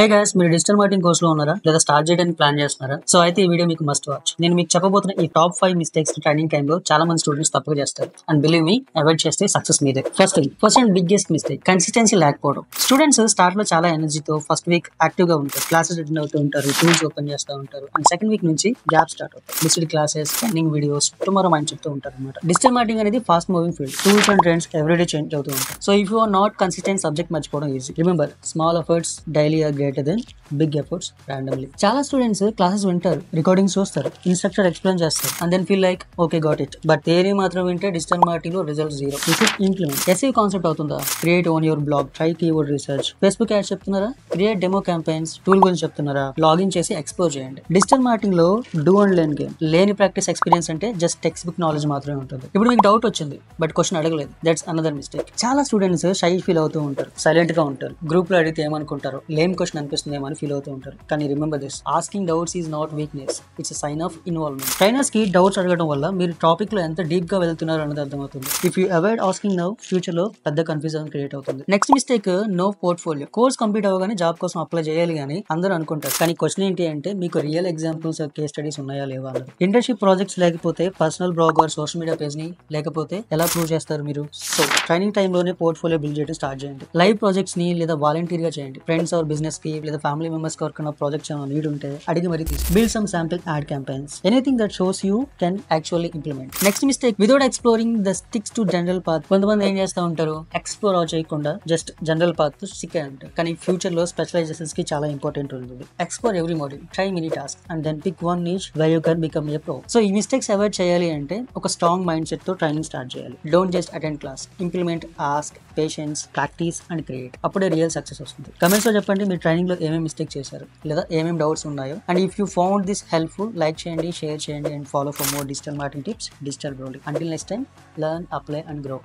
Hey guys, మీరు digital marketing course లో ఉన్నారా లేదా స్టార్ట్ చేయడానికి ప్లాన్ చేస్తున్నారా? సో అయితే ఈ వీడియో మీకు మస్ట్ వాచ్. నేను మీకు చెప్పబోతున్న ఈ టాప్ 5 మిస్టేక్స్ ట్రైనింగ్ టైంలో చాలా మంది స్టూడెంట్స్ తప్పుగా చేస్తారు. అండ్ బిలీవ్ మీ, అవాయిడ్ చేస్తే సక్సెస్ మీదే. First and biggest mistake, consistency లేకపోవడం. స్టూడెంట్స్ స్టార్ట్ లో చాలా ఎనర్జీతో ఫస్ట్ వీక్ యాక్టివ్ గా ఉంటారు, క్లాసెస్ అటెండ్ అవుతూ ఉంటారు, టూల్స్ ఓపెన్ చేస్తూ ఉంటారు. అండ్ సెకండ్ వీక్ నుంచి గ్యాప్ స్టార్ట్ అవుతాయి. Missed classes, training videos, tomorrow mind చెప్తూ ఉంటారు అనమాట. డిజిటల్ మార్కెటింగ్ అనేది fast moving field. Tools and trends everyday change అవుతూ ఉంటాయి. So if you are not consistent, subject మర్చిపోవడం easy. Remember, small efforts daily are greater than big efforts randomly. చాలా students classes వింటారు, recordings చూస్తారు, instructor explain చేస్తారు and then feel like okay got it. But theory మాత్రం వింటే digital marketing లో result zero. This is implement. SEO concept అవుతుందా? Create own your blog, try keyword research. Facebook ads చెప్తున్నారా? Create demo campaigns. Tool గురించి చెప్తున్నారా? Login చేసి explore చేయండి. Digital marketing లో డూ అండ్ లెర్న్ గేమ్. లేని ప్రాక్టీస్ ఎక్స్పీరియన్స్ అంటే జస్ట్ టెక్స్ట్ బుక్ నాలెడ్జ్ మాత్రమే ఉంటుంది. ఇప్పుడు మీకు డౌట్ వచ్చింది బట్ క్వశ్చన్ అడగలేదు. That's another mistake. చాలా స్టూడెంట్స్ షై ఫీల్ అవుతూ ఉంటారు, సైలెంట్ గా ఉంటారు, గ్రూప్ లో అడిగితే ఏమనుకుంటారు, లేమ్ క్వశ్చన్ అనిపిస్తుందేమో అని ఫీల్ అవుతూ ఉంటారు. కానీ remember this, asking doubts is not weakness, it's sign of involvement. Trainers కి డౌట్స్ అడగడం వల్ల మీరు టాపిక్ లో ఎంత డీప్ గా వెళ్తున్నారు అన్నది అర్థమవుతుంది. If you avoid asking now, future లో పెద్ద కన్ఫ్యూజన్ క్రియేట్ అవుతుంది. Next mistake, no portfolio. Course complete అవ్వగానే జాబ్ కోసం అప్లై చేయాలి అని అందరూ అనుకుంటారు. కానీ క్వశ్చన్ ఏంటి అంటే, మీకు రియల్ ఎగ్జాంపుల్స్, కేస్ స్టడీస్ ఉన్నాయా లేవా అన్నది. ఇంటర్న్షిప్ ప్రాజెక్ట్స్ లేకపోతే, personal blog or social media page ని లేకపోతే ఎలా ప్రూవ్ చేస్తారు మీరు? సో ట్రైనింగ్ టైమ్ లోనే పోర్ట్ఫోలియో బిల్డ్ చేయడం స్టార్ట్ చేయండి. లైవ్ ప్రాజెక్ట్స్ ని లేదా వాలంటీర్ గా చేయండి. ఫ్రెండ్స్ ఆర్ బిజినెస్ కి లేదా ఫ్యామిలీ మెంబర్స్ కి వర్క్ ప్రాజెక్ట్స్ నీడ్ ఉంటే అడిగి మరి తీసి build some sample add campaigns. Anything that shows you can actually implement. Next mistake, without exploring the sticks to general path. కొంతమంది ఏం చేస్తూ ఉంటారు, ఎక్స్ప్లోర్ చేయకుండా జస్ట్ జనరల్ పాత్ స్టిక్ అయి ఉంటారు. కానీ ఫ్యూచర్ లో స్పెషలైజేషన్స్ కి చాలా ఇంపార్టెంట్ ఉంటుంది. Explore every module, try mini task and then pick one niche where you can become a pro. So ఈ మిస్టేక్స్ అవాయిడ్ చేయాలి అంటే ఒక స్ట్రాంగ్ మైండ్ సెట్ తో ట్రైనింగ్ స్టార్ట్ చేయాలి. Don't just attend class, implement, ask, patience, practice and create. అప్పుడే real success వస్తుంది. Comments లో చెప్పండి, మీరు ట్రైనింగ్ లో ఏమేమి మిస్టేక్ చేశారు లేదా ఏమేమి డౌట్స్ ఉన్నాయో. And if you found this helpful, like చేయండి, షేర్ చేయండి and follow for more digital marketing tips, digital growling. Until next time, learn, apply and grow.